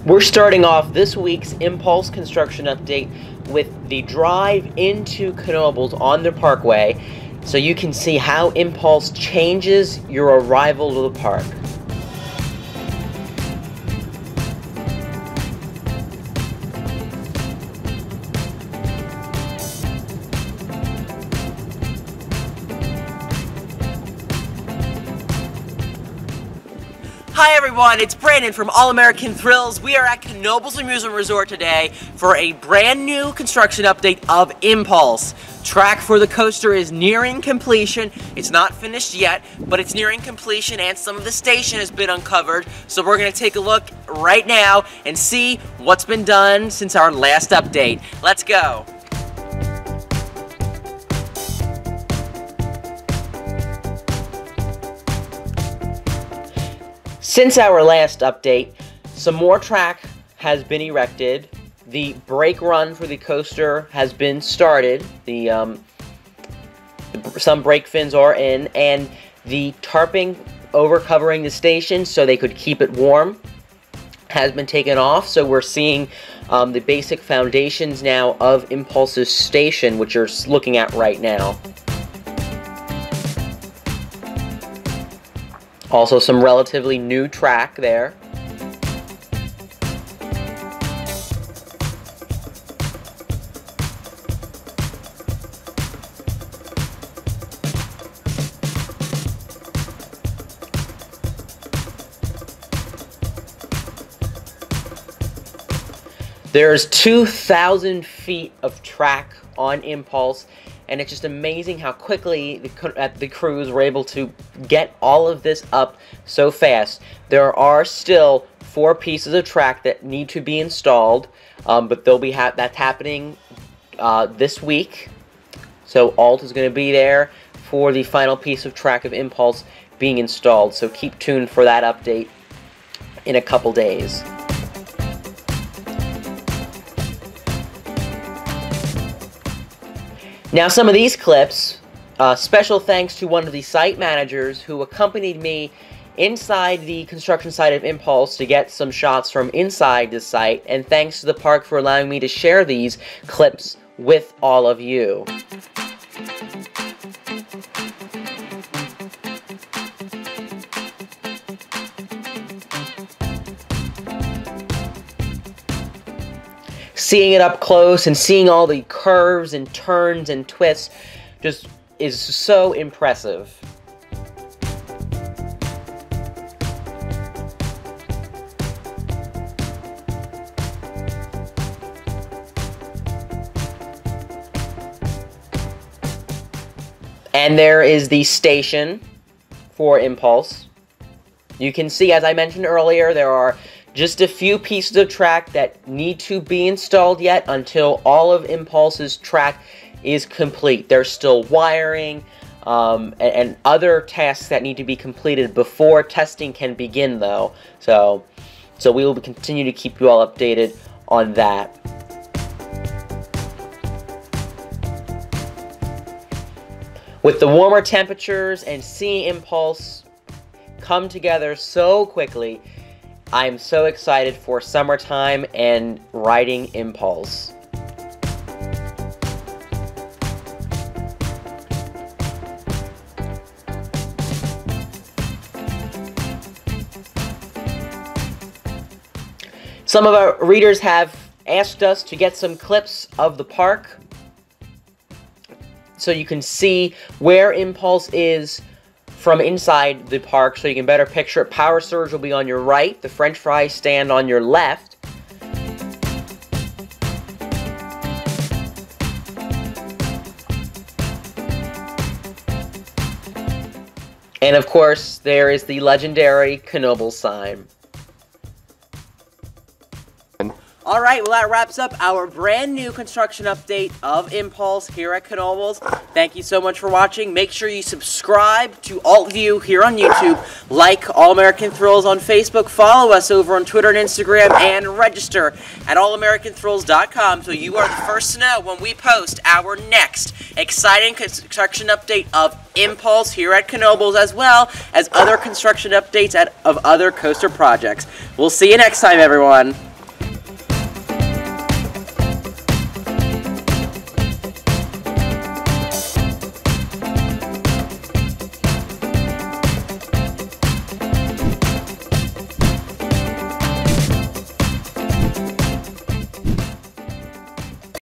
We're starting off this week's Impulse construction update with the drive into Knoebels on the Parkway, so you can see how Impulse changes your arrival to the park. Hi everyone, it's Brandon from All American Thrills. We are at Knoebels Amusement Resort today for a brand new construction update of Impulse. Track for the coaster is nearing completion. It's not finished yet, but it's nearing completion and some of the station has been uncovered. So we're going to take a look right now and see what's been done since our last update. Let's go. Since our last update, some more track has been erected. The brake run for the coaster has been started. Some brake fins are in, and the tarping over covering the station so they could keep it warm has been taken off. So we're seeing the basic foundations now of Impulse's station, which you're looking at right now. Also some relatively new track there. There's 2,000 feet of track on Impulse, and it's just amazing how quickly the crews were able to get all of this up so fast. There are still 4 pieces of track that need to be installed, but that's happening this week. So Alt is going to be there for the final piece of track of Impulse being installed. So keep tuned for that update in a couple days. Now some of these clips, special thanks to one of the site managers who accompanied me inside the construction site of Impulse to get some shots from inside the site, and thanks to the park for allowing me to share these clips with all of you. Seeing it up close and seeing all the curves and turns and twists just is so impressive. And there is the station for Impulse. You can see, as I mentioned earlier, there are just a few pieces of track that need to be installed yet until all of Impulse's track is complete. There's still wiring and other tasks that need to be completed before testing can begin, though. So we will continue to keep you all updated on that. With the warmer temperatures and seeing Impulse come together so quickly, I'm so excited for summertime and riding Impulse. Some of our readers have asked us to get some clips of the park so you can see where Impulse is from inside the park, so you can better picture it. Power Surge will be on your right, the French fry stand on your left. And of course, there is the legendary Knoebels sign. Alright, well that wraps up our brand new construction update of Impulse here at Knoebels. Thank you so much for watching. Make sure you subscribe to all of you here on YouTube, like All American Thrills on Facebook, follow us over on Twitter and Instagram, and register at allamericanthrills.com so you are the first to know when we post our next exciting construction update of Impulse here at Knoebels, as well as other construction updates of other coaster projects. We'll see you next time, everyone.